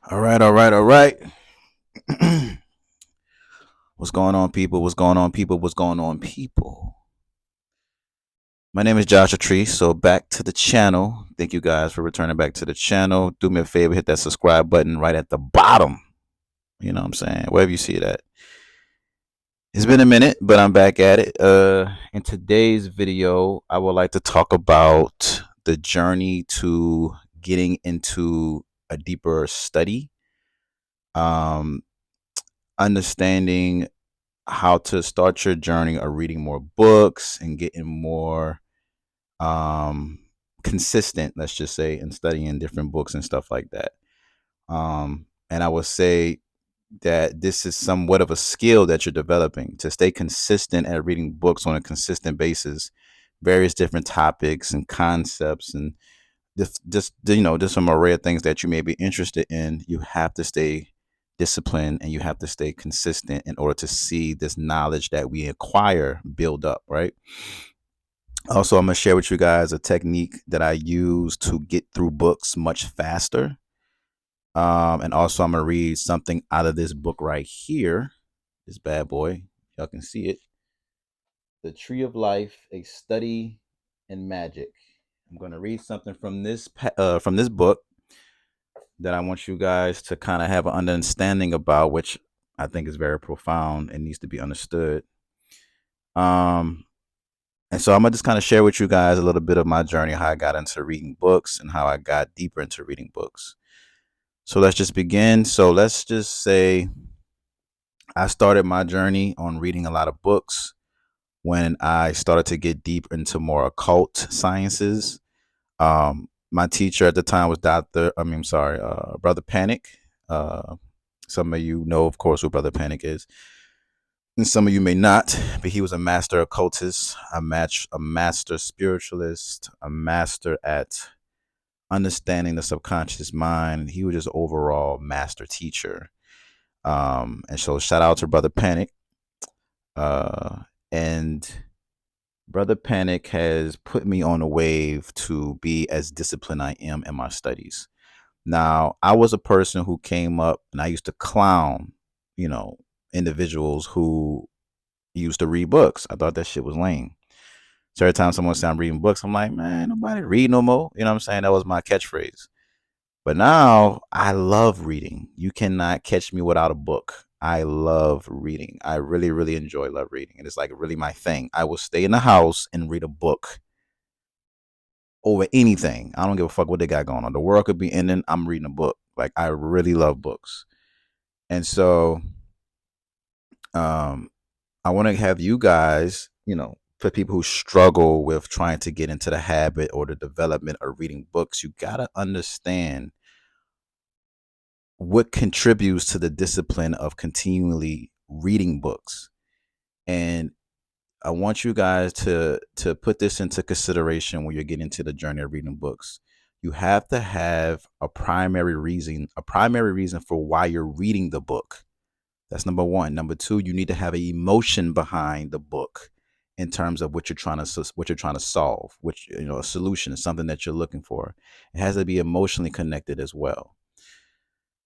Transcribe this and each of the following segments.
All right, all right, all right. What's going on, people? What's going on, people? What's going on, people? My name is Joshua Tree. So back to the channel. Thank you guys for returning back to the channel. Do me a favor, hit that subscribe button right at the bottom. You know what I'm saying? Wherever you see that. It's been a minute, but I'm back at it. In today's video, I would like to talk about the journey to getting into a deeper study. Um, Understanding how to start your journey of reading more books and getting more um consistent, let's just say, in studying different books and stuff like that. And I would say that this is somewhat of a skill that you're developing to stay consistent at reading books on a consistent basis, various different topics and concepts, and just some array of things that you may be interested in. You have to stay disciplined and you have to stay consistent in order to see this knowledge that we acquire build up, right? Also, I'm going to share with you guys a technique that I use to get through books much faster. And also, I'm going to read something out of this book right here, this bad boy. Y'all can see it. The Tree of Life, a study in magic. I'm going to read something from this book that I want you guys to kind of have an understanding about, which I think is very profound and needs to be understood. Um, and so I'm gonna just kind of share with you guys a little bit of my journey, how I got into reading books and how I got deeper into reading books. So let's just begin. So let's just say I started my journey on reading a lot of books when I started to get deep into more occult sciences. My teacher at the time was Brother Panic. Uh, some of you know, of course, who Brother Panic is, and some of you may not. But he was a master occultist, a master spiritualist, a master at understanding the subconscious mind. He was just overall master teacher. And so shout out to Brother Panic. And Brother Panic has put me on a wave to be as disciplined I am in my studies. Now, I was a person who came up and I used to clown, you know, individuals who used to read books. I thought that shit was lame. So every time someone said I'm reading books, I'm like, man, nobody read no more. You know what I'm saying? That was my catchphrase. But now I love reading. You cannot catch me without a book. I love reading. I really, really love reading. And it's like really my thing. I will stay in the house and read a book over anything. I don't give a fuck what they got going on. The world could be ending. I'm reading a book. Like I really love books. And so um I want to have you guys, for people who struggle with trying to get into the habit or the development of reading books, you got to understand what contributes to the discipline of continually reading books. And I want you guys to put this into consideration when you're getting into the journey of reading books. You have to have a primary reason for why you're reading the book. That's number one. Number two, you need to have an emotion behind the book in terms of what you're trying to solve, which a solution is something that you're looking for. It has to be emotionally connected as well.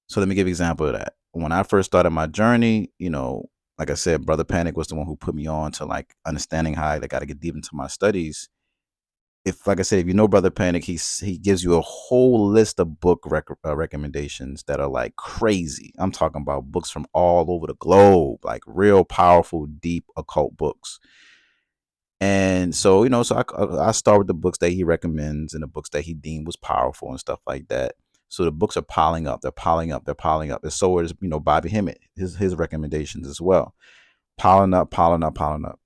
So let me give you an example of that. When I first started my journey, like I said, Brother Panic was the one who put me on to like understanding how I got to get deep into my studies. If, like I said, if you know Brother Panic, he gives you a whole list of recommendations that are like crazy. I'm talking about books from all over the globe, like real powerful, deep occult books. And so, I start with the books that he recommends and the books that he deemed was powerful and stuff like that. So the books are piling up. They're piling up. They're piling up. And so is, Bobby Hemmett, his recommendations as well. Piling up, piling up, piling up.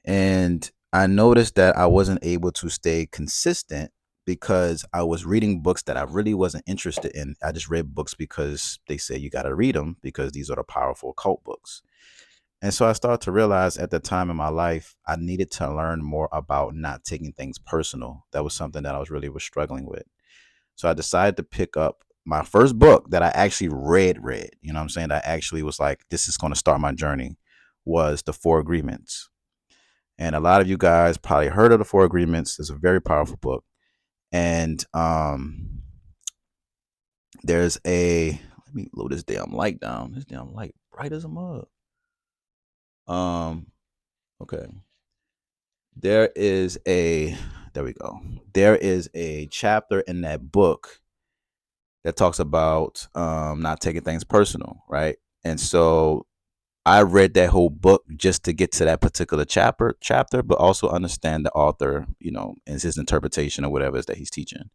And I noticed that I wasn't able to stay consistent because I was reading books that I really wasn't interested in. I just read books because they say you got to read them because these are the powerful occult books. And so I started to realize at the time in my life, I needed to learn more about not taking things personal. That was something that I was struggling with. So I decided to pick up my first book that I actually read. You know what I'm saying? That actually was like, this is going to start my journey, was The Four Agreements. And a lot of you guys probably heard of The Four Agreements. It's a very powerful book. And There's a let me load this damn light down. This damn light bright as a mug. Um, okay. There is a there we go. There is a chapter in that book that talks about not taking things personal, right? And so I read that whole book just to get to that particular chapter, but also understand the author, and his interpretation of whatever it is that he's teaching.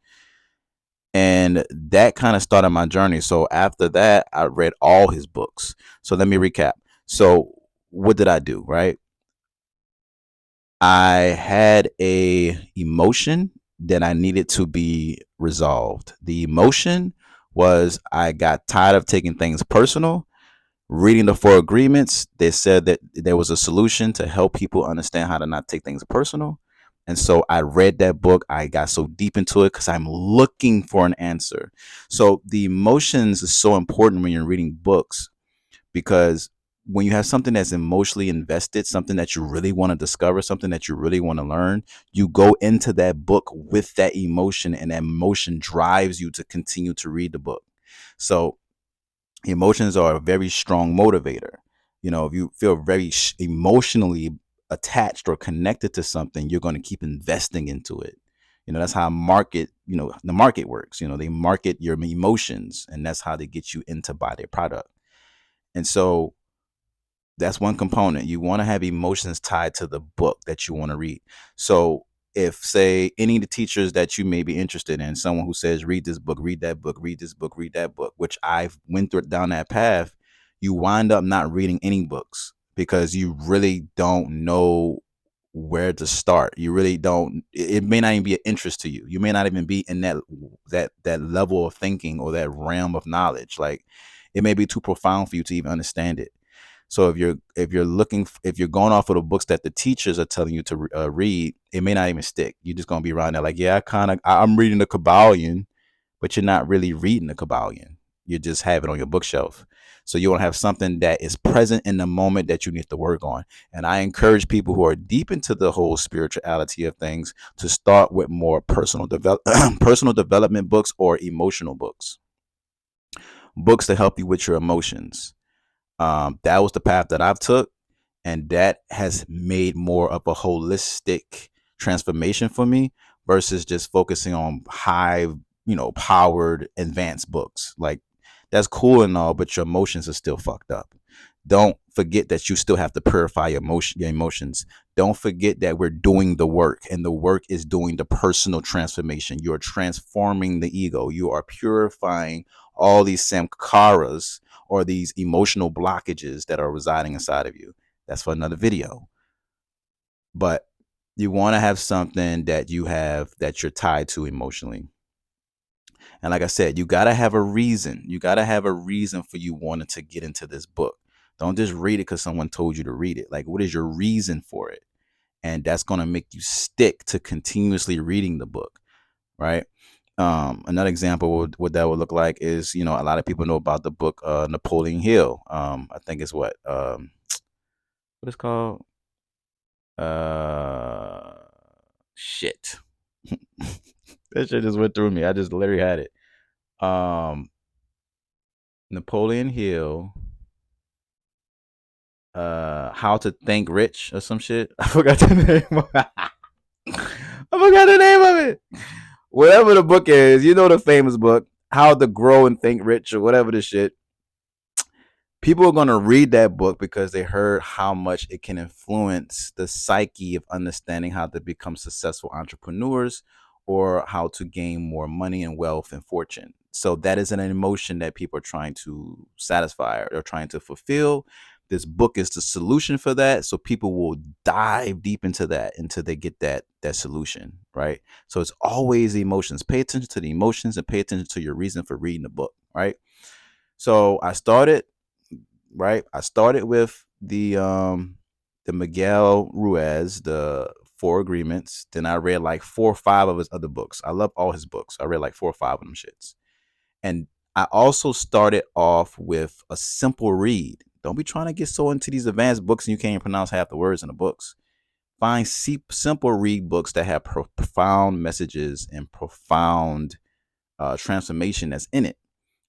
And that kind of started my journey. So after that, I read all his books. So let me recap. So what did I do, right? I had a emotion that I needed to be resolved. The emotion was I got tired of taking things personal. Reading the Four Agreements, they said that there was a solution to help people understand how to not take things personal. And so I read that book. I got so deep into it because I'm looking for an answer. So the emotions is so important when you're reading books, because when you have something that's emotionally invested, something that you really want to discover, something that you really want to learn, you go into that book with that emotion, and that emotion drives you to continue to read the book. So emotions are a very strong motivator. If you feel very emotionally attached or connected to something, you're going to keep investing into it. That's how the market works. They market your emotions, and that's how they get you into buy their product. And so that's one component. You want to have emotions tied to the book that you want to read. So if, say, any of the teachers that you may be interested in, someone who says read this book, read that book, read this book, read that book, which I've went through down that path, you wind up not reading any books because you really don't know where to start. You really don't. It may not even be an interest to you. You may not even be in that level of thinking or that realm of knowledge. Like, it may be too profound for you to even understand it. So if you're going off of the books that the teachers are telling you to read, it may not even stick. You're just gonna be around there like, yeah, I'm reading the Kabbalion, but you're not really reading the Kabbalion. You just have it on your bookshelf. So you want to have something that is present in the moment that you need to work on. And I encourage people who are deep into the whole spirituality of things to start with more personal development books or emotional books to help you with your emotions. That was the path that I've took, and that has made more of a holistic transformation for me versus just focusing on high, powered advanced books. Like, that's cool and all, but your emotions are still fucked up. Don't forget that you still have to purify your emotions. Don't forget that we're doing the work, and the work is doing the personal transformation. You're transforming the ego. You are purifying all these samkaras, or these emotional blockages that are residing inside of you. That's for another video. But you want to have something that you're tied to emotionally. And like I said, you got to have a reason. You got to have a reason for you wanting to get into this book. Don't just read it because someone told you to read it. Like, what is your reason for it? And that's going to make you stick to continuously reading the book, right? Another example what that would look like is, a lot of people know about the book Napoleon Hill. I think it's what it's called. Uh, Shit. That shit just went through me. I just literally had it. Um, Napoleon Hill. How to Think Rich or some shit. I forgot the name. I forgot the name of it. Whatever the book is, the famous book, How to Grow and Think Rich, or whatever the shit. People are going to read that book because they heard how much it can influence the psyche of understanding how to become successful entrepreneurs, or how to gain more money and wealth and fortune. So that is an emotion that people are trying to satisfy, or trying to fulfill. This book is the solution for that. So people will dive deep into that until they get that solution, right? So it's always the emotions. Pay attention to the emotions and pay attention to your reason for reading the book, right? So I started with the Miguel Ruiz, the Four Agreements. Then I read like 4 or 5 of his other books. I love all his books. I read like 4 or 5 of them shits. And I also started off with a simple read. Don't be trying to get so into these advanced books and you can't even pronounce half the words in the books. Find simple read books that have profound messages and profound transformation that's in it.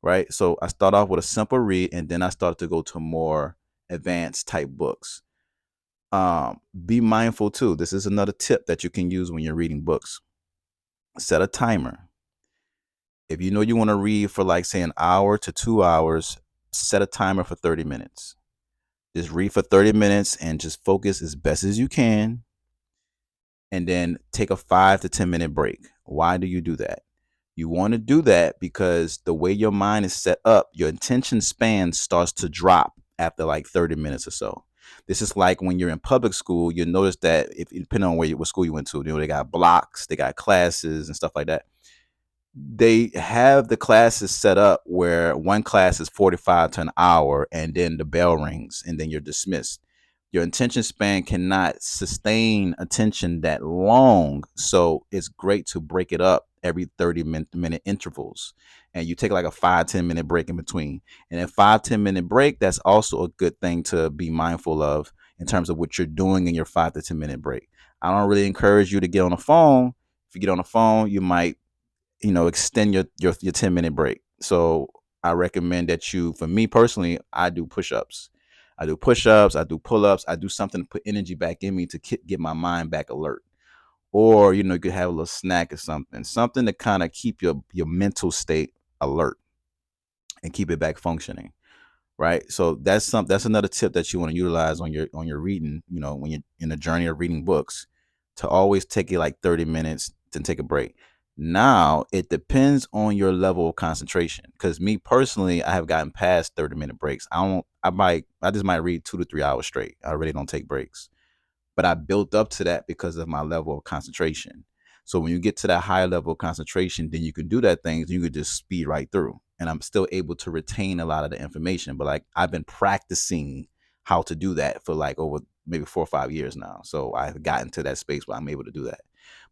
right? So I start off with a simple read, and then I start to go to more advanced type books. Be mindful too. This is another tip that you can use when you're reading books. Set a timer. If you know you want to read for like say an hour to 2 hours, set a timer for 30 minutes. Just read for 30 minutes and just focus as best as you can, and then take a 5 to 10 minute break. Why do you do that? You want to do that because the way your mind is set up, your attention span starts to drop after like 30 minutes or so. This is like when you're in public school, you notice that if depending on what school you went to, they got blocks, they got classes and stuff like that. They have the classes set up where one class is 45 to an hour, and then the bell rings and then you're dismissed. Your attention span cannot sustain attention that long, so it's great to break it up every 30 minute intervals, and you take like a 5-10 minute break in between. And a 5-10 minute break, that's also a good thing to be mindful of in terms of what you're doing in your 5 to 10 minute break. I don't really encourage you to get on the phone. If you get on the phone, you might extend your 10 minute break. So I recommend that you, for me personally, I do push-ups. I do pull-ups, I do something to put energy back in me to get my mind back alert. Or you could have a little snack or something to kind of keep your mental state alert and keep it back functioning, right? So that's another tip that you want to utilize on your reading, when you're in the journey of reading books, to always take it like 30 minutes to take a break. Now it depends on your level of concentration, because me personally, I have gotten past 30-minute breaks. I just might read 2 to 3 hours straight. I really don't take breaks, but I built up to that because of my level of concentration. So when you get to that higher level of concentration, then you can do that thing. You could just speed right through, and I'm still able to retain a lot of the information. But like I've been practicing how to do that for like over maybe 4 or 5 years now. So I've gotten to that space where I'm able to do that.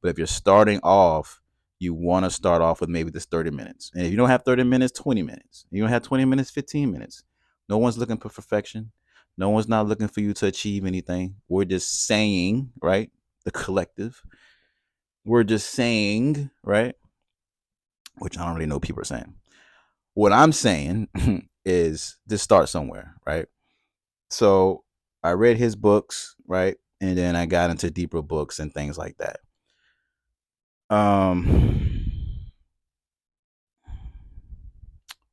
But if you're starting off, you want to start off with maybe this 30 minutes. And if you don't have 30 minutes, 20 minutes. You don't have 20 minutes, 15 minutes. No one's looking for perfection. No one's not looking for you to achieve anything. We're just saying, right? The collective. We're just saying, right? Which I don't really know what people are saying. What I'm saying is just start somewhere, right? So I read his books, right? And then I got into deeper books and things like that. Um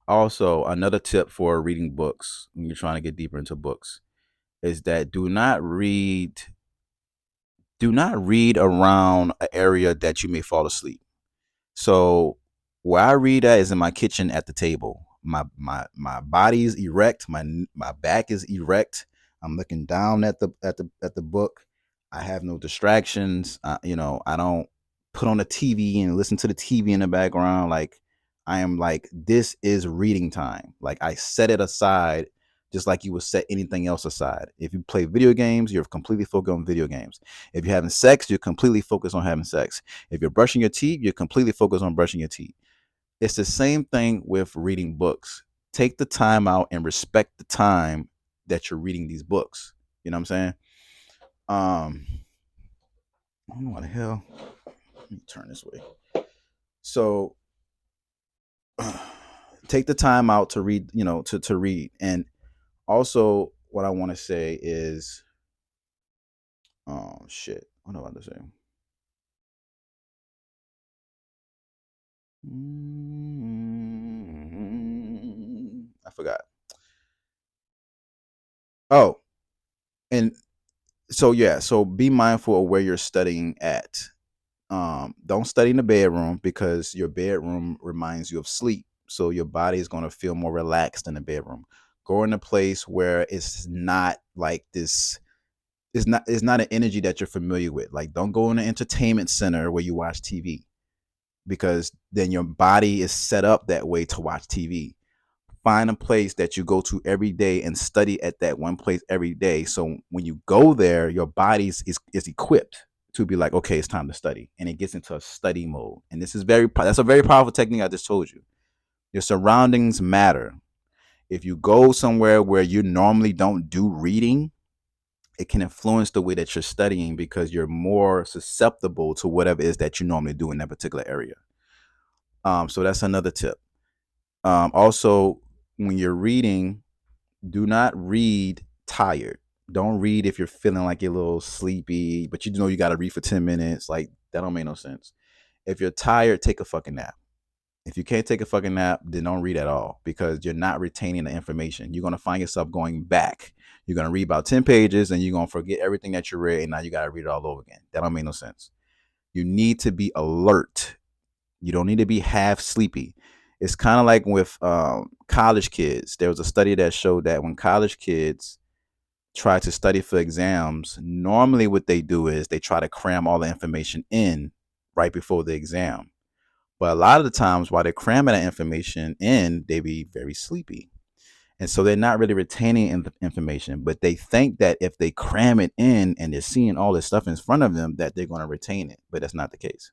Also, another tip for reading books when you're trying to get deeper into books is that do not read around an area that you may fall asleep. So where I read at is in my kitchen at the table. My body is erect. My back is erect. I'm looking down at the book. I have no distractions. I don't put on the TV and listen to the TV in the background. Like I am like, this is reading time. Like I set it aside just like you would set anything else aside. If you play video games, you're completely focused on video games. If you're having sex, you're completely focused on having sex. If you're brushing your teeth, you're completely focused on brushing your teeth. It's the same thing with reading books. Take the time out and respect the time that you're reading these books. You know what I'm saying? I don't know what the hell. Let me turn this way. So take the time out to read, to read. And also what I want to say is, oh shit. What am I about to say? I forgot. Oh, and so yeah, so be mindful of where you're studying at. Don't study in the bedroom because your bedroom reminds you of sleep. So your body is going to feel more relaxed in the bedroom. Go in a place where it's not like this. It's not an energy that you're familiar with. Like don't go in an entertainment center where you watch TV, because then your body is set up that way to watch TV. Find a place that you go to every day and study at that one place every day. So when you go there, your body is equipped to be like, okay, it's time to study, and it gets into a study mode. And that's a very powerful technique I just told you. Your surroundings matter. If you go somewhere where you normally don't do reading, it can influence the way that you're studying because you're more susceptible to whatever it is that you normally do in that particular area. So that's another tip. Also, when you're reading, do not read tired. Don't read if you're feeling like you're a little sleepy, but you know you got to read for 10 minutes. Like, that don't make no sense. If you're tired, take a fucking nap. If you can't take a fucking nap, then don't read at all because you're not retaining the information. You're going to find yourself going back. You're going to read about 10 pages and you're going to forget everything that you read. And now you got to read it all over again. That don't make no sense. You need to be alert. You don't need to be half sleepy. It's kind of like with college kids. There was a study that showed that when college kids try to study for exams, normally what they do is they try to cram all the information in right before the exam. But a lot of the times while they're cramming that information in, they be very sleepy. And so they're not really retaining information, but they think that if they cram it in and they're seeing all this stuff in front of them, that they're going to retain it. But that's not the case.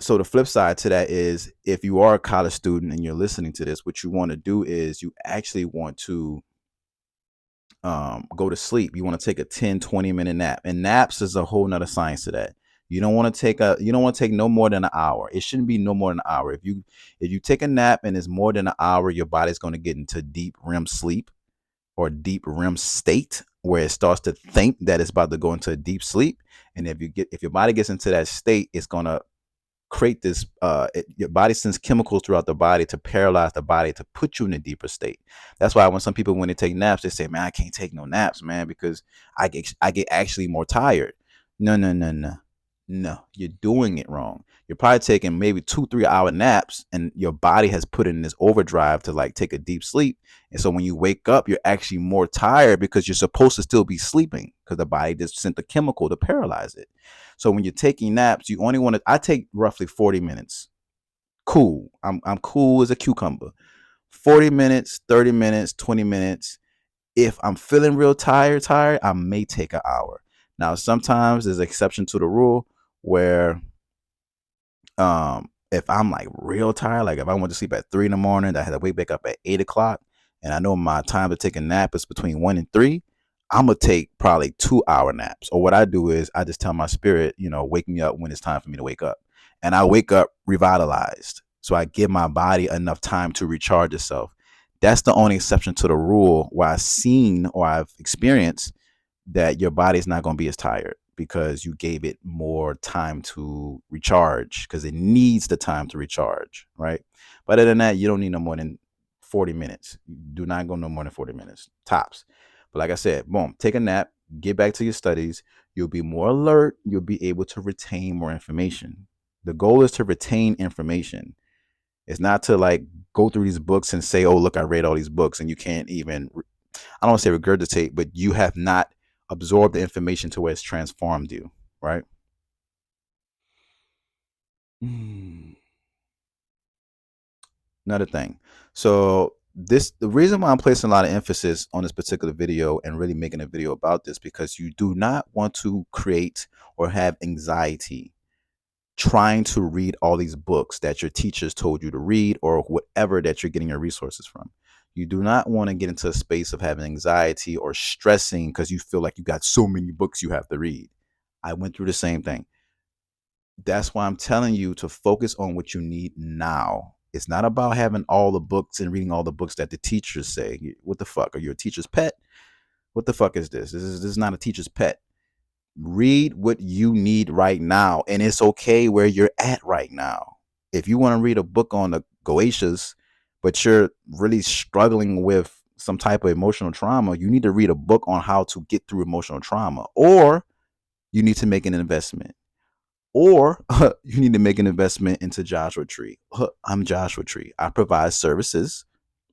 So the flip side to that is if you are a college student and you're listening to this, what you want to do is you actually want to go to sleep. You want to take a 10-20 minute nap. And naps is a whole nother science to that. You don't want to take no more than an hour. It shouldn't be no more than an hour. If you take a nap and it's more than an hour, your body's going to get into deep REM sleep or deep REM state where it starts to think that it's about to go into a deep sleep. And if your body gets into that state, it's going to create this your body sends chemicals throughout the body to paralyze the body to put you in a deeper state. That's why when some people, when they take naps, they say, man, I can't take no naps, man, because I get actually more tired. No, no, no, no, no, you're doing it wrong. You're probably taking maybe 2-3 hour naps and your body has put in this overdrive to like take a deep sleep. And so when you wake up, you're actually more tired because you're supposed to still be sleeping because the body just sent the chemical to paralyze it. So when you're taking naps, you only want to. I take roughly 40 minutes. Cool. I'm cool as a cucumber. 40 minutes, 30 minutes, 20 minutes. If I'm feeling real tired, I may take an hour. Now, sometimes there's an exception to the rule where if I'm like real tired, like if I went to sleep at 3 in the morning, I had to wake back up at 8 o'clock, and I know my time to take a nap is between 1 and 3, I'm gonna take probably 2 hour naps. Or what I do is I just tell my spirit, wake me up when it's time for me to wake up. And I wake up revitalized. So I give my body enough time to recharge itself. That's the only exception to the rule where I've seen or I've experienced that your body's not going to be as tired because you gave it more time to recharge because it needs the time to recharge, right? But other than that, you don't need no more than 40 minutes. Do not go no more than 40 minutes, tops. But like I said, boom, take a nap, get back to your studies. You'll be more alert. You'll be able to retain more information. The goal is to retain information. It's not to like go through these books and say, oh, look, I read all these books and you can't even, I don't want to say regurgitate, but you have not absorbed the information to where it's transformed you, right? Another thing. So the reason why I'm placing a lot of emphasis on this particular video and really making a video about this because you do not want to create or have anxiety trying to read all these books that your teachers told you to read or whatever that you're getting your resources from. You do not want to get into a space of having anxiety or stressing because you feel like you got so many books you have to read. I went through the same thing. That's why I'm telling you to focus on what you need now. It's not about having all the books and reading all the books that the teachers say. What the fuck? Are you a teacher's pet? What the fuck is this? This is not a teacher's pet. Read what you need right now, and it's okay where you're at right now. If you want to read a book on the Goetias, but you're really struggling with some type of emotional trauma, you need to read a book on how to get through emotional trauma, or you need to make an investment, or you need to make an investment into Joshua Tree. I'm Joshua Tree. I provide services.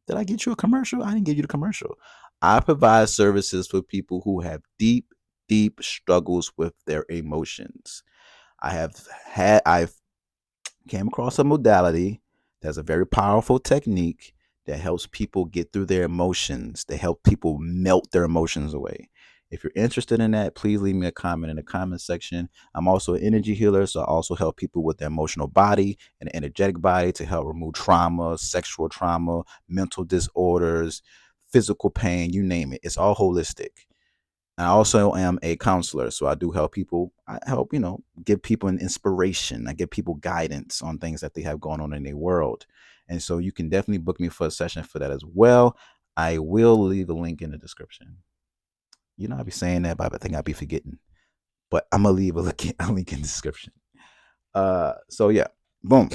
Did I get you a commercial? I didn't give you the commercial. I provide services for people who have deep, deep struggles with their emotions. I've came across a modality that's a very powerful technique that helps people get through their emotions. They help people melt their emotions away. If you're interested in that, please leave me a comment in the comment section. I'm also an energy healer, so I also help people with their emotional body and energetic body to help remove trauma, sexual trauma, mental disorders, physical pain, you name it. It's all holistic. I also am a counselor, so I do help people. I help, give people an inspiration. I give people guidance on things that they have going on in their world. And so you can definitely book me for a session for that as well. I will leave a link in the description. I'll be saying that, but I think I'll be forgetting. But I'm gonna leave a link in the description. So yeah, boom.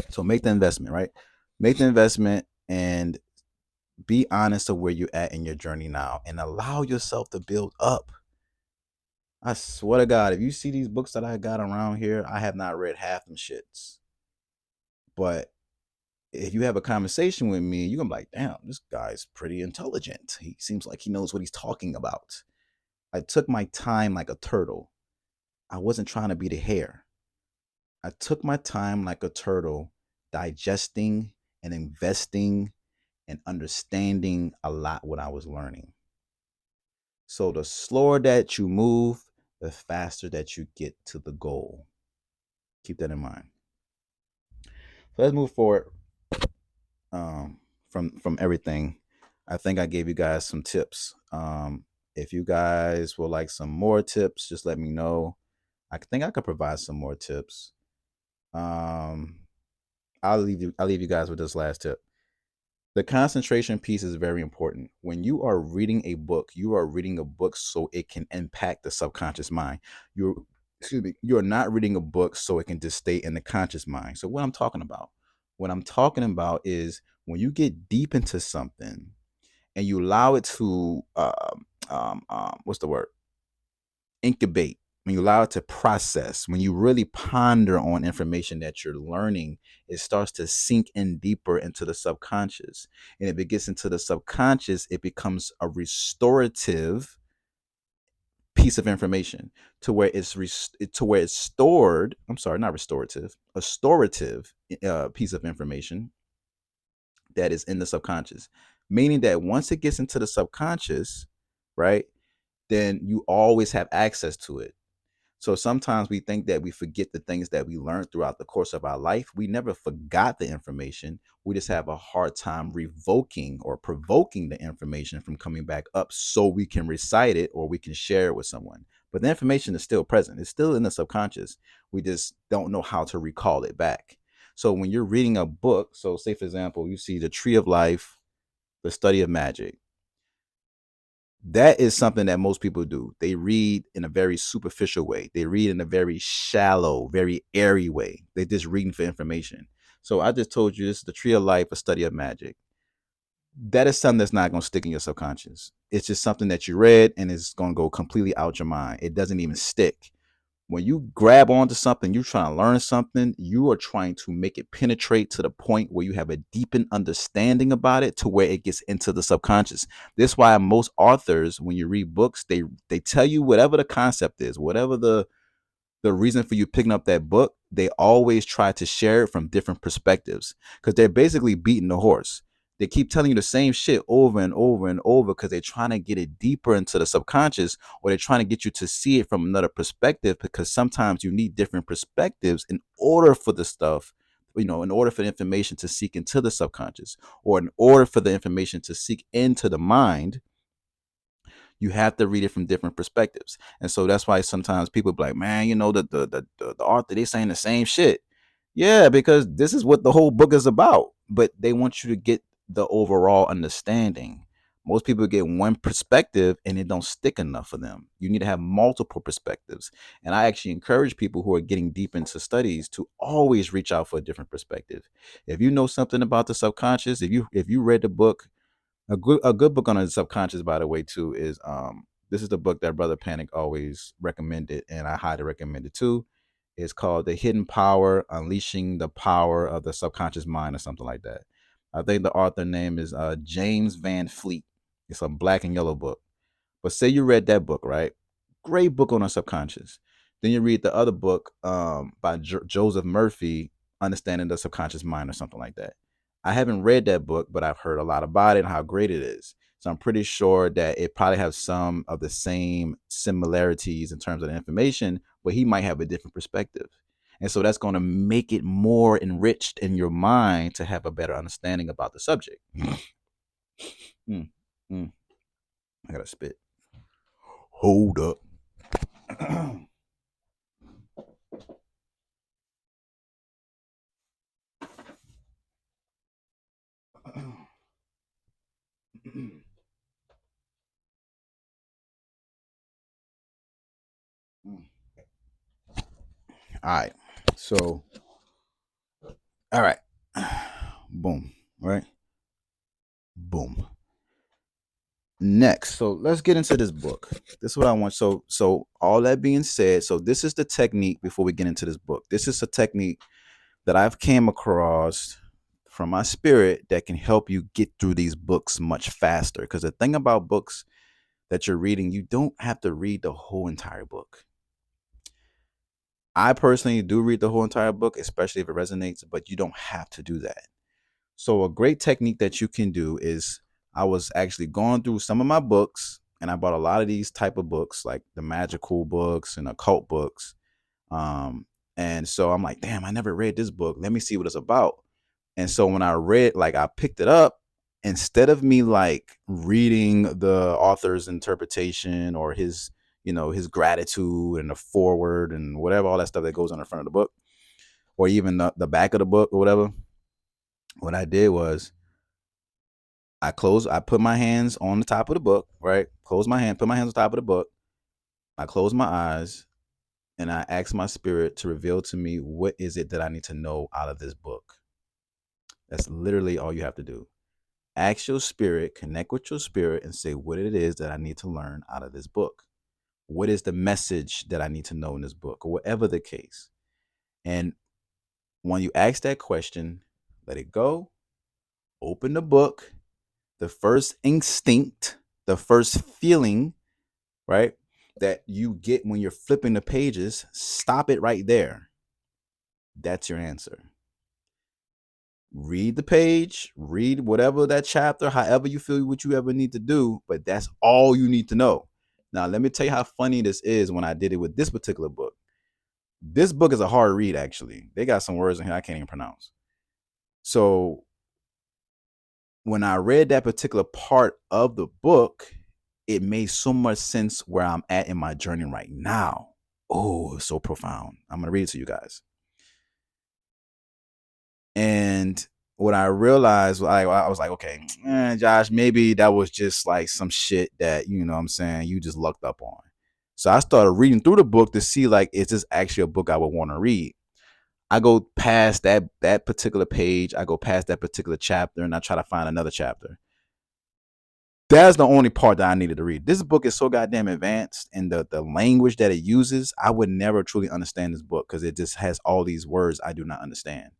So make the investment, right? Make the investment and be honest of where you're at in your journey now, and allow yourself to build up. I swear to God, if you see these books that I got around here, I have not read half them shits. But if you have a conversation with me, you're gonna be like, damn, this guy's pretty intelligent. He seems like he knows what he's talking about. I took my time like a turtle. I wasn't trying to be the hare. I took my time like a turtle, digesting and investing and understanding a lot what I was learning. So the slower that you move, the faster that you get to the goal. Keep that in mind. So let's move forward from everything. I think I gave you guys some tips. If you guys would like some more tips, just let me know. I think I could provide some more tips. Um, I'll leave you guys with this last tip. The concentration piece is very important. When you are reading a book, you are reading a book so it can impact the subconscious mind. You're excuse me, you're not reading a book so it can just stay in the conscious mind. So what I'm talking about is when you get deep into something and you allow it to what's the word? Incubate, when you allow it to process, when you really ponder on information that you're learning, it starts to sink in deeper into the subconscious. And if it gets into the subconscious, it becomes a restorative piece of information to where it's stored. I'm sorry, not restorative, a storative piece of information that is in the subconscious. Meaning that once it gets into the subconscious, right, then you always have access to it. So sometimes we think that we forget the things that we learned throughout the course of our life. We never forgot the information. We just have a hard time revoking or provoking the information from coming back up so we can recite it or we can share it with someone. But the information is still present. It's still in the subconscious. We just don't know how to recall it back. So when you're reading a book, so say for example, you see The Tree of Life, The Study of Magic, that is something that most people do. They read in a very superficial way. They read in a very shallow, very airy way. They're just reading for information. So I just told you this is The Tree of Life, A Study of Magic. That is something that's not going to stick in your subconscious. It's just something that you read and it's going to go completely out your mind. It doesn't even stick. When you grab onto something, you're trying to learn something, you are trying to make it penetrate to the point where you have a deepened understanding about it to where it gets into the subconscious. This is why most authors, when you read books, they tell you whatever the concept is, whatever the reason for you picking up that book, they always try to share it from different perspectives because they're basically beating the horse. They keep telling you the same shit over and over and over because they're trying to get it deeper into the subconscious, or they're trying to get you to see it from another perspective because sometimes you need different perspectives in order for the stuff, in order for the information to seek into the subconscious, or in order for the information to seek into the mind. You have to read it from different perspectives. And so that's why sometimes people be like, man, the author, they saying the same shit. Yeah, because this is what the whole book is about. But they want you to get the overall understanding. Most people get one perspective and it don't stick enough for them. You need to have multiple perspectives. And I actually encourage people who are getting deep into studies to always reach out for a different perspective. If you know something about the subconscious, if you read the book, a good book on the subconscious, by the way, too, is this is the book that Brother Panic always recommended, and I highly recommend it too. It's called The Hidden Power: Unleashing the Power of the Subconscious Mind, or something like that. I think the author name is James Van Fleet. It's a black and yellow book. But say you read that book, right? Great book on the subconscious. Then you read the other book by Joseph Murphy, Understanding the Subconscious Mind, or something like that. I haven't read that book, but I've heard a lot about it and how great it is. So I'm pretty sure that it probably has some of the same similarities in terms of the information, but he might have a different perspective. And so that's going to make it more enriched in your mind to have a better understanding about the subject. Mm, mm, I gotta spit. Hold up. All right. So, all right. Boom. Right. Boom. Next, so let's get into this book. This is what I want. So all that being said, so this is the technique before we get into this book. This is a technique that I've came across from my spirit that can help you get through these books much faster. Because the thing about books that you're reading, you don't have to read the whole entire book. I personally do read the whole entire book, especially if it resonates, but you don't have to do that. So a great technique that you can do is I was actually going through some of my books and I bought a lot of these type of books, like the magical books and occult books. Um, and so I'm like, damn, I never read this book. Let me see what it's about. And so when I read, like I picked it up, instead of me like reading the author's interpretation or his, his gratitude and the forward and whatever, all that stuff that goes on the front of the book, or even the back of the book or whatever, what I did was I put my hands on the top of the book, right? Put my hands on top of the book. I close my eyes and I ask my spirit to reveal to me what is it that I need to know out of this book. That's literally all you have to do. Ask your spirit, connect with your spirit, and say what it is that I need to learn out of this book. What is the message that I need to know in this book, or whatever the case. And when you ask that question, let it go, open the book. The first instinct, the first feeling, right, that you get when you're flipping the pages, stop it right there. That's your answer. Read the page, read whatever that chapter, however you feel what you ever need to do, but that's all you need to know. Now, let me tell you how funny this is when I did it with this particular book. This book is a hard read, actually. They got some words in here I can't even pronounce. So when I read that particular part of the book, it made so much sense where I'm at in my journey right now. Oh, it's so profound. I'm going to read it to you guys. And what I realized, I was like, okay, Josh, maybe that was just like some shit that, you know what I'm saying, you just lucked up on. So I started reading through the book to see, like, is this actually a book I would want to read? I go past that particular page, I go past that particular chapter, and I try to find another chapter. That's the only part that I needed to read. This book is so goddamn advanced, and the language that it uses, I would never truly understand this book because it just has all these words I do not understand.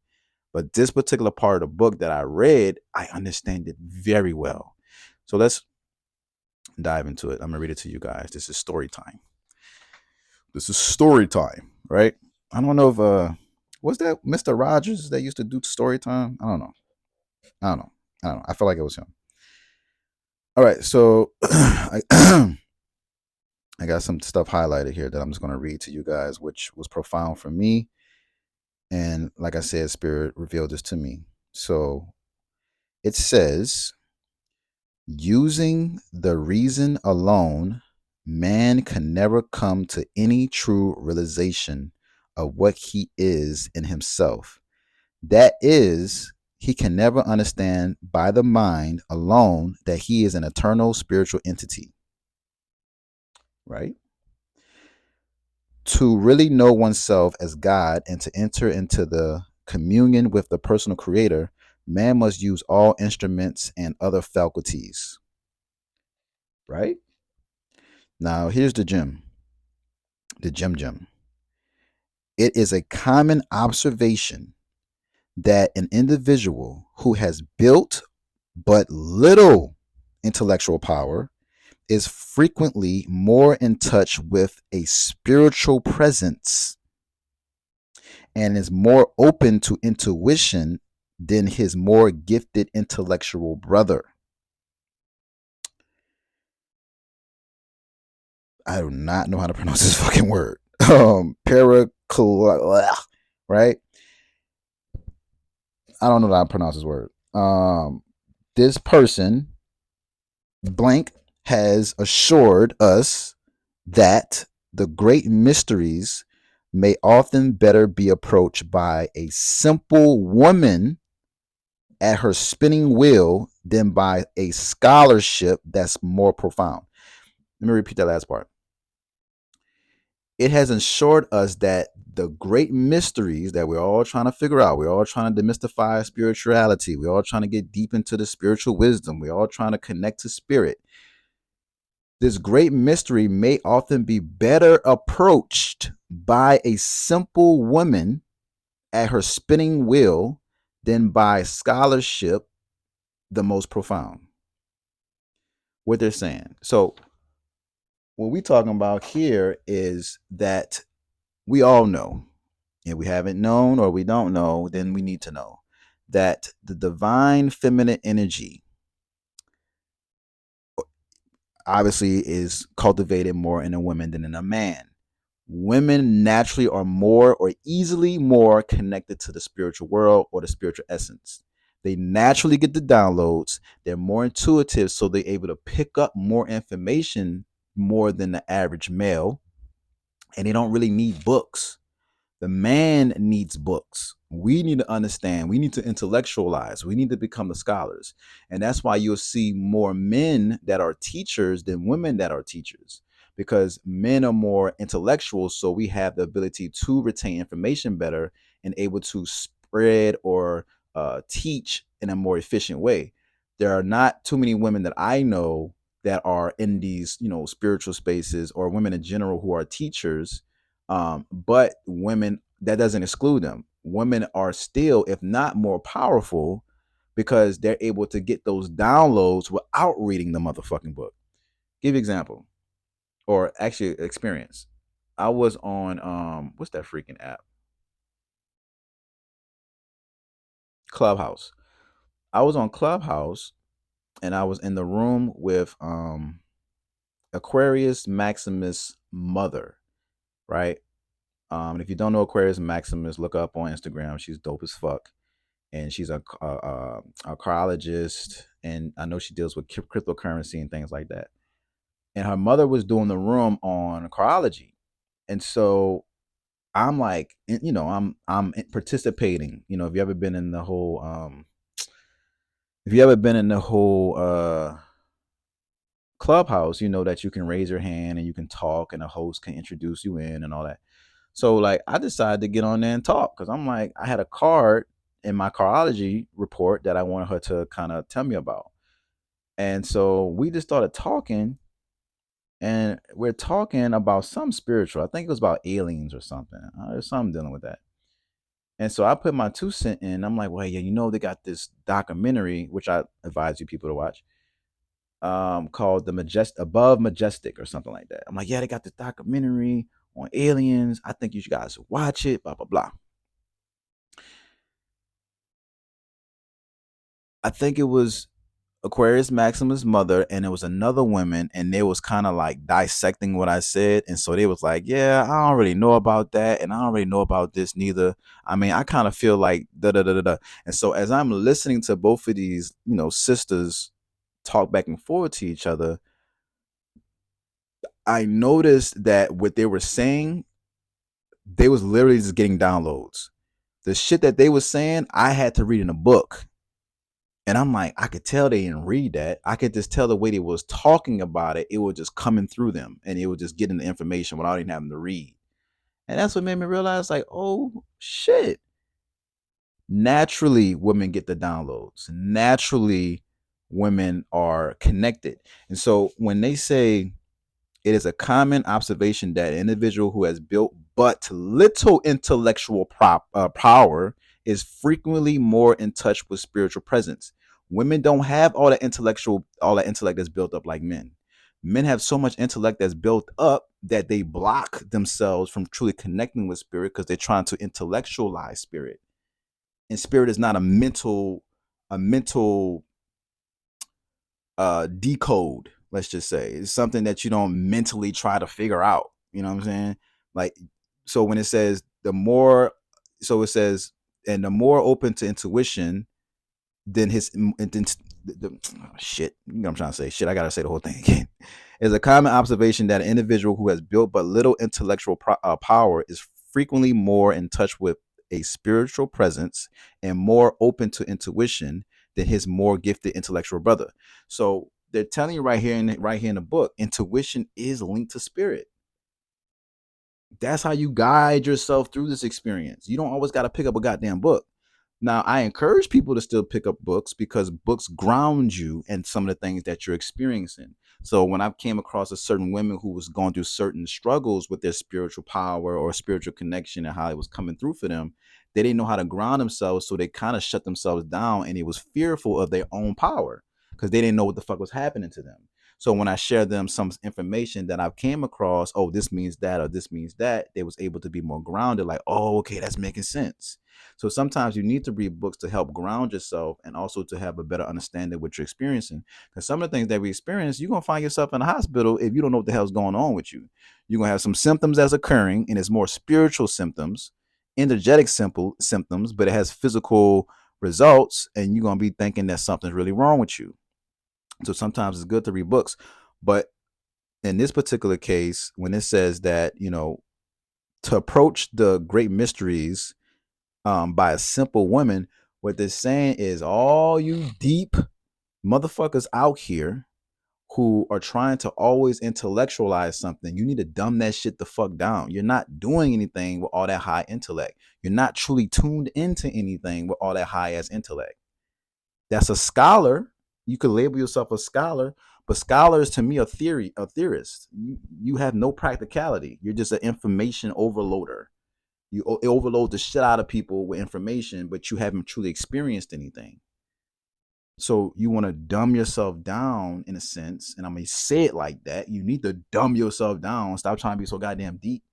But this particular part of the book that I read, I understand it very well. So let's dive into it. I'm gonna read it to you guys. This is story time. This is story time, right? I don't know if was that Mr. Rogers that used to do story time? I don't know. I don't know. I don't know. I feel like it was him. All right, so I got some stuff highlighted here that I'm just going to read to you guys, which was profound for me. And like I said, Spirit revealed this to me. So it says, using the reason alone, man can never come to any true realization of what he is in himself. That is, he can never understand by the mind alone that he is an eternal spiritual entity. Right? To really know oneself as God and to enter into the communion with the personal creator, man must use all instruments and other faculties. Right? Now, here's the gem. The gem. It is a common observation that an individual who has built but little intellectual power is frequently more in touch with a spiritual presence and is more open to intuition than his more gifted intellectual brother. I do not know how to pronounce this fucking word. Right? I don't know how to pronounce this word. This person, blank, has assured us that the great mysteries may often better be approached by a simple woman at her spinning wheel than by a scholarship that's more profound. Let me repeat that last part. It has ensured us that the great mysteries that we're all trying to figure out, we're all trying to demystify spirituality, we're all trying to get deep into the spiritual wisdom, we're all trying to connect to spirit. This great mystery may often be better approached by a simple woman at her spinning wheel than by scholarship the most profound. What they're saying. So, what we're talking about here is that we all know, if we haven't known or we don't know, then we need to know that the divine feminine energy obviously is cultivated more in a woman than in a man. Women naturally are more or easily more connected to the spiritual world or the spiritual essence. They naturally get the downloads. They're more intuitive, so they're able to pick up more information more than the average male. And they don't really need books. The man needs books. We need to understand. We need to intellectualize. We need to become the scholars. And that's why you'll see more men that are teachers than women that are teachers, because men are more intellectual. So we have the ability to retain information better and able to spread or teach in a more efficient way. There are not too many women that I know that are in these, spiritual spaces, or women in general who are teachers, but women, that doesn't exclude them. Women are still, if not more powerful, because they're able to get those downloads without reading the motherfucking book. Give you an example, or actually experience. I was on what's that freaking app? Clubhouse. I was on Clubhouse and I was in the room with Aquarius Maximus' mother, right? And if you don't know Aquarius Maximus, look up on Instagram. She's dope as fuck, and she's a carologist, and I know she deals with cryptocurrency and things like that. And her mother was doing the room on carology, and so I'm like, I'm participating. If you ever been in the whole, if you ever been in the whole clubhouse, you know that you can raise your hand and you can talk, and a host can introduce you in and all that. So like I decided to get on there and talk, because I'm like, I had a card in my carology report that I wanted her to kind of tell me about. And so we just started talking, and we're talking about some spiritual. I think it was about aliens or something. There's something dealing with that. And so I put my 2 cents in. I'm like, well, yeah, they got this documentary, which I advise you people to watch, called The Above Majestic or something like that. I'm like, yeah, they got this documentary on aliens. I think you guys should watch it, blah, blah, blah. I think it was Aquarius Maximus' mother, and it was another woman, and they was kind of like dissecting what I said. And so they was like, yeah, I don't really know about that, and I don't really know about this neither. I mean, I kind of feel like da da da da da. And so as I'm listening to both of these, sisters talk back and forth to each other, I noticed that what they were saying, they was literally just getting downloads. The shit that they was saying, I had to read in a book. And I'm like, I could tell they didn't read that. I could just tell the way they was talking about it. It was just coming through them, and it was just getting the information without even having to read. And that's what made me realize, like, oh shit. Naturally, women get the downloads. Naturally, women are connected. And so when they say it is a common observation that an individual who has built but little intellectual power is frequently more in touch with spiritual presence. Women don't have all that intellect that's built up like men. Men have so much intellect that's built up that they block themselves from truly connecting with spirit, because they're trying to intellectualize spirit. And spirit is not a mental decode. Let's just say it's something that you don't mentally try to figure out. You know what I'm saying? Like, so when it says the more, so it says, and the more open to intuition, then his, oh, shit. You know what I'm trying to say? Shit, I gotta say the whole thing again. It's a common observation that an individual who has built but little intellectual power is frequently more in touch with a spiritual presence and more open to intuition than his more gifted intellectual brother. So they're telling you right here in the book, intuition is linked to spirit. That's how you guide yourself through this experience. You don't always got to pick up a goddamn book. Now, I encourage people to still pick up books because books ground you in some of the things that you're experiencing. So when I came across a certain women who was going through certain struggles with their spiritual power or spiritual connection and how it was coming through for them, they didn't know how to ground themselves, so they kind of shut themselves down and it was fearful of their own power because they didn't know what the fuck was happening to them. So when I shared them some information that I came across, oh, this means that or this means that, they was able to be more grounded, like, oh, okay, that's making sense. So sometimes you need to read books to help ground yourself and also to have a better understanding of what you're experiencing. Because some of the things that we experience, you're gonna find yourself in a hospital if you don't know what the hell's going on with you. You're gonna have some symptoms that's occurring, and it's more spiritual symptoms, energetic simple symptoms, but it has physical results, and you're gonna be thinking that something's really wrong with you. So sometimes it's good to read books. But in this particular case, when it says that, to approach the great mysteries by a simple woman, what they're saying is all you deep motherfuckers out here who are trying to always intellectualize something, you need to dumb that shit the fuck down. You're not doing anything with all that high intellect. You're not truly tuned into anything with all that high ass intellect. That's a scholar. You could label yourself a scholar, but scholars to me are theorists. You have no practicality. You're just an information overloader. You overload the shit out of people with information, but you haven't truly experienced anything. So you want to dumb yourself down in a sense, and I'm gonna say it like that. You need to dumb yourself down. Stop trying to be so goddamn deep,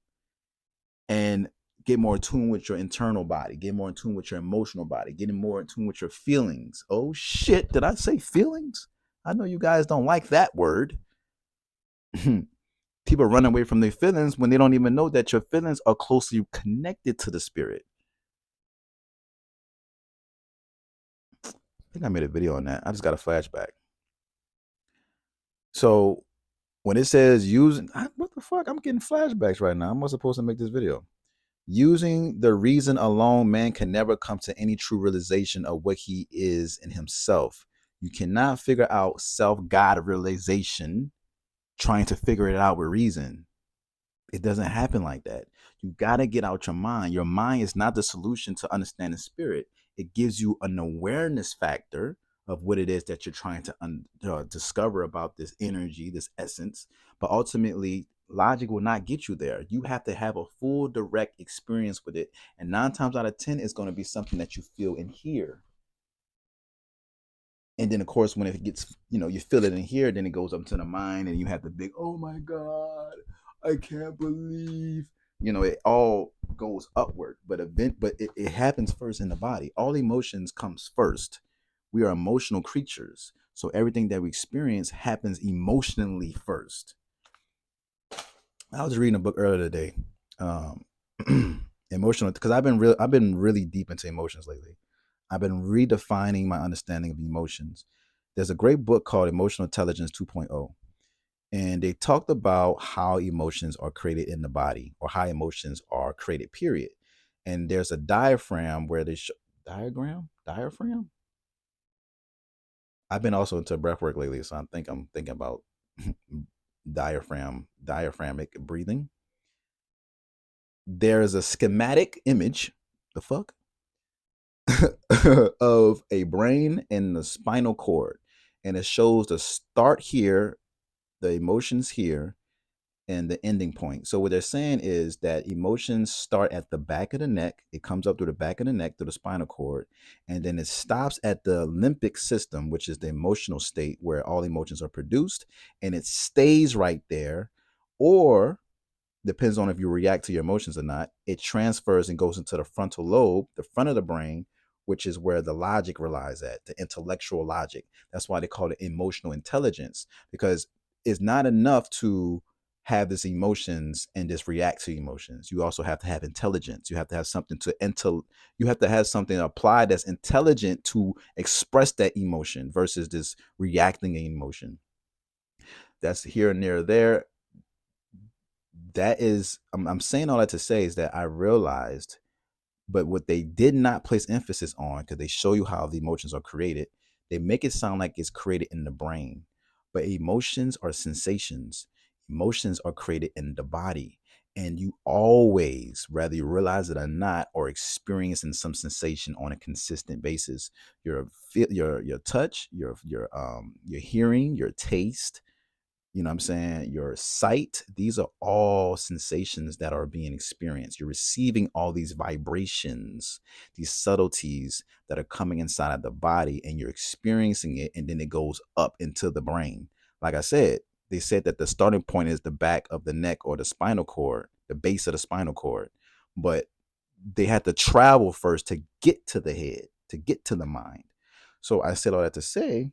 and get more in tune with your internal body. Get more in tune with your emotional body. Getting more in tune with your feelings. Oh shit! Did I say feelings? I know you guys don't like that word. People run away from their feelings when they don't even know that your feelings are closely connected to the spirit. I think I made a video on that. I just got a flashback. So when it says using, what the fuck? I'm getting flashbacks right now. I'm supposed to make this video. Using the reason alone, man can never come to any true realization of what he is in himself. You cannot figure out self-God realization trying to figure it out with reason. It doesn't happen like that. You got to get out your mind. Your mind is not the solution to understanding spirit. It gives you an awareness factor of what it is that you're trying to discover about this energy, this essence. But ultimately, logic will not get you there. You have to have a full direct experience with it. And 9 times out of 10, it's going to be something that you feel and hear. And then, of course, when it gets, you feel it in here, then it goes up to the mind and you have the big, oh my God, I can't believe, it all goes upward. But it happens first in the body. All emotions comes first. We are emotional creatures. So everything that we experience happens emotionally first. I was reading a book earlier today. Emotional, because I've been really deep into emotions lately. I've been redefining my understanding of emotions. There's a great book called Emotional Intelligence 2.0, and they talked about how emotions are created in the body or how emotions are created, period. And there's a diaphragm where they show diaphragm. I've been also into breath work lately, so I'm thinking about diaphragmic breathing. There's a schematic image, the fuck, of a brain and the spinal cord, and it shows the start here, the emotions here, and the ending point. So what they're saying is that emotions start at the back of the neck. It comes up through the back of the neck through the spinal cord, and then it stops at the limbic system, which is the emotional state where all emotions are produced, and it stays right there, or depends on if you react to your emotions or not. It transfers and goes into the frontal lobe, the front of the brain, which is where the logic relies at, the intellectual logic. That's why they call it emotional intelligence, because it's not enough to have this emotions and just react to emotions. You also have to have intelligence. You have to have something you have to have something applied that's intelligent to express that emotion versus this reacting emotion. that's here and there. That is, I'm saying all that to say is that I realized, but what they did not place emphasis on, because they show you how the emotions are created, they make it sound like it's created in the brain. But emotions are sensations. Emotions are created in the body. And you always, whether you realize it or not, are experiencing some sensation on a consistent basis. Your touch, your hearing, your taste, you know what I'm saying, your sight, these are all sensations that are being experienced. You're receiving all these vibrations, these subtleties that are coming inside of the body, and you're experiencing it, and then it goes up into the brain. Like I said, they said that the starting point is the back of the neck or the spinal cord, the base of the spinal cord, but they had to travel first to get to the head, to get to the mind. So I said all that to say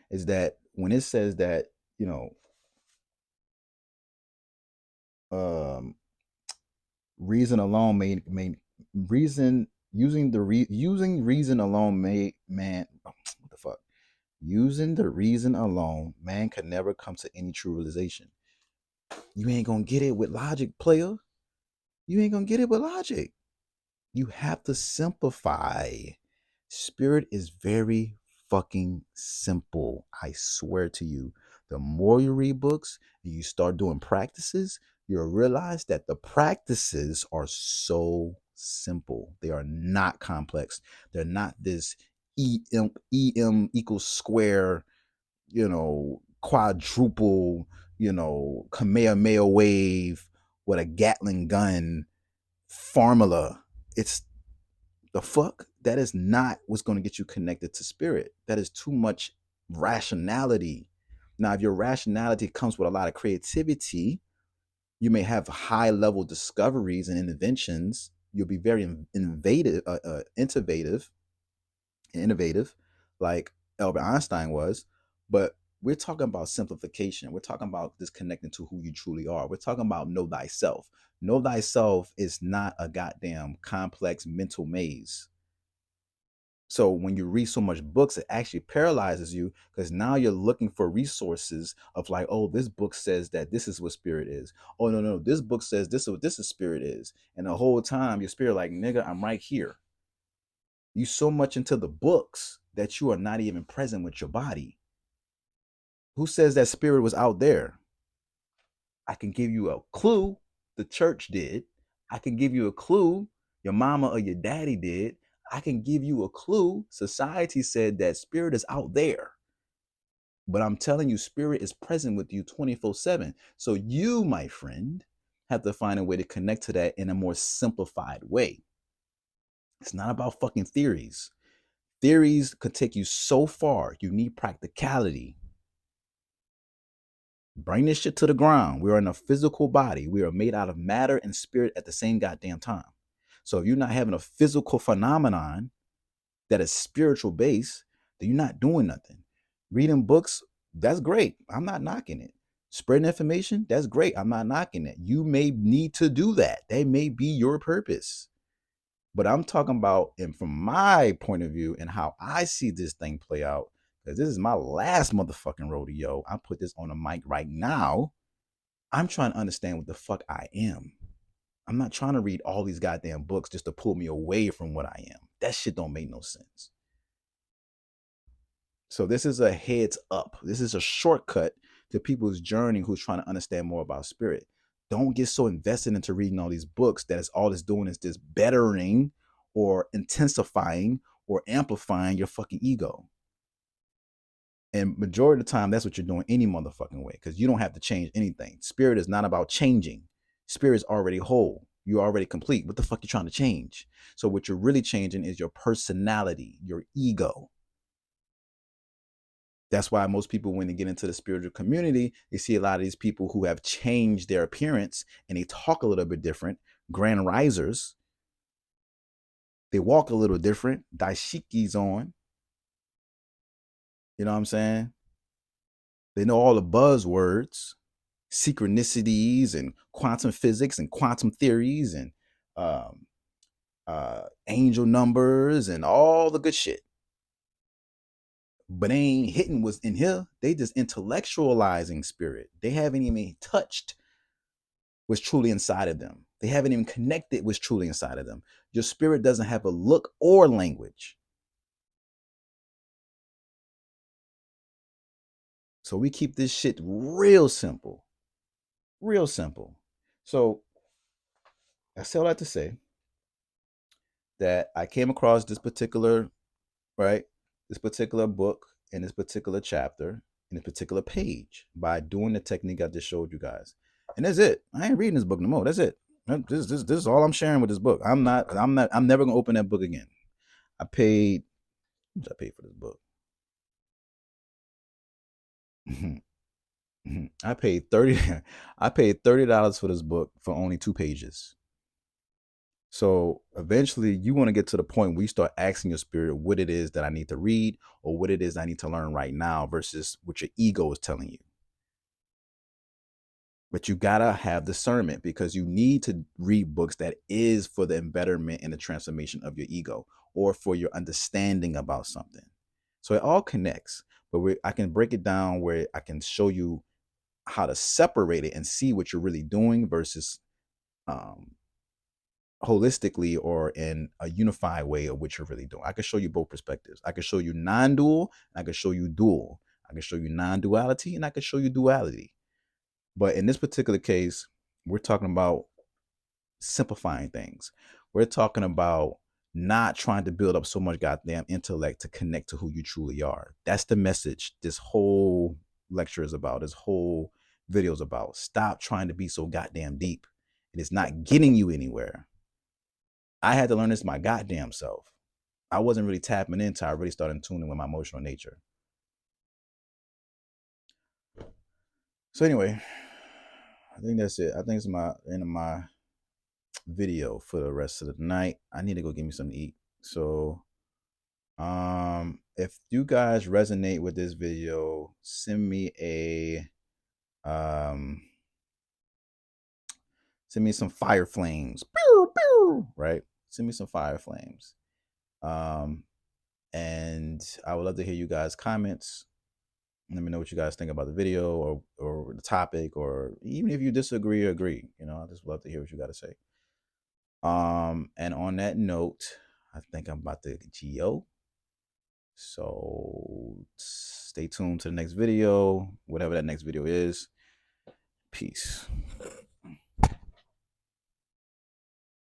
is that when it says that, you know, um reason alone may reason using using reason alone may man what the fuck, using the reason alone, man could never come to any true realization. You ain't gonna get it with logic, player. You ain't gonna get it with logic. You have to simplify. Spirit is very fucking simple. I swear to you. The more you read books and you start doing practices, you'll realize that the practices are so simple. They are not complex. They're not this EM equals square, quadruple, Kamehameha wave with a Gatling gun formula. It's the fuck? That is not what's going to get you connected to spirit. That is too much rationality. Now, if your rationality comes with a lot of creativity, you may have high level discoveries and inventions. You'll be very innovative, like Albert Einstein was. But we're talking about simplification. We're talking about this connecting to who you truly are. We're talking about know thyself. Know thyself is not a goddamn complex mental maze. So when you read so much books, it actually paralyzes you, because now you're looking for resources of like, oh, this book says that this is what spirit is. Oh no, no, this book says this is what this is spirit is. And the whole time your spirit like, nigga, I'm right here. You so much into the books that you are not even present with your body. Who says that spirit was out there? I can give you a clue. The church did. I can give you a clue. Your mama or your daddy did. I can give you a clue. Society said that spirit is out there. But I'm telling you, spirit is present with you 24/7. So you, my friend, have to find a way to connect to that in a more simplified way. It's not about fucking theories. Theories could take you so far. You need practicality. Bring this shit to the ground. We're in a physical body. We are made out of matter and spirit at the same goddamn time. So if you're not having a physical phenomenon that is spiritual based, then you're not doing nothing. Reading books, that's great. I'm not knocking it. Spreading information, that's great. I'm not knocking it. You may need to do that. That may be your purpose. But I'm talking about, and from my point of view and how I see this thing play out, because this is my last motherfucking rodeo. I put this on a mic right now. I'm trying to understand what the fuck I am. I'm not trying to read all these goddamn books just to pull me away from what I am. That shit don't make no sense. So this is a heads up. This is a shortcut to people's journey who's trying to understand more about spirit. Don't get so invested into reading all these books that is all it's doing is just bettering or intensifying or amplifying your fucking ego. And majority of the time, that's what you're doing any motherfucking way, because you don't have to change anything. Spirit is not about changing. Spirit is already whole. You're already complete. What the fuck you trying to change? So what you're really changing is your personality, your ego. That's why most people, when they get into the spiritual community, they see a lot of these people who have changed their appearance and they talk a little bit different, grand risers. They walk a little different, daishikis on. You know what I'm saying? They know all the buzzwords, synchronicities and quantum physics and quantum theories and um, angel numbers and all the good shit. but they ain't hitting what's in here. They just intellectualizing spirit. They haven't even touched what's truly inside of them. They haven't even connected what's truly inside of them. Your spirit doesn't have a look or language. So we keep this shit real simple. Real simple. So I say all that to say that I came across this particular, right, this particular book in this particular chapter in this particular page by doing the technique I just showed you guys. And that's it. I ain't reading this book no more. That's it. This is all I'm sharing with this book. I'm never gonna open that book again. I paid I paid for this book. I paid 30 I paid $30 for this book for only 2 pages. So eventually you want to get to the point where you start asking your spirit what it is that I need to read or what it is I need to learn right now versus what your ego is telling you. But you gotta have discernment because you need to read books that is for the embetterment and the transformation of your ego or for your understanding about something. So it all connects, but I can break it down where I can show you how to separate it and see what you're really doing versus um, holistically or in a unified way of what you're really doing. I can show you both perspectives. I can show you non-dual, and I can show you dual. I can show you non-duality, and I can show you duality. But in this particular case, we're talking about simplifying things. We're talking about not trying to build up so much goddamn intellect to connect to who you truly are. That's the message this whole lecture is about. This whole video is about. Stop trying to be so goddamn deep. It is not getting you anywhere. I had to learn this my goddamn self. I wasn't really tapping into. I really started tuning with my emotional nature. So anyway, I think that's it. I think it's my end of my video for the rest of the night. I need to go get me something to eat. So if you guys resonate with this video, send me some fire flames. Pew, pew, right? Send me some fire flames. And I would love to hear you guys' comments. Let me know what you guys think about the video or the topic, or even if you disagree or agree. I just love to hear what you got to say. And on that note, I think I'm about to go. So stay tuned to the next video, whatever that next video is. Peace.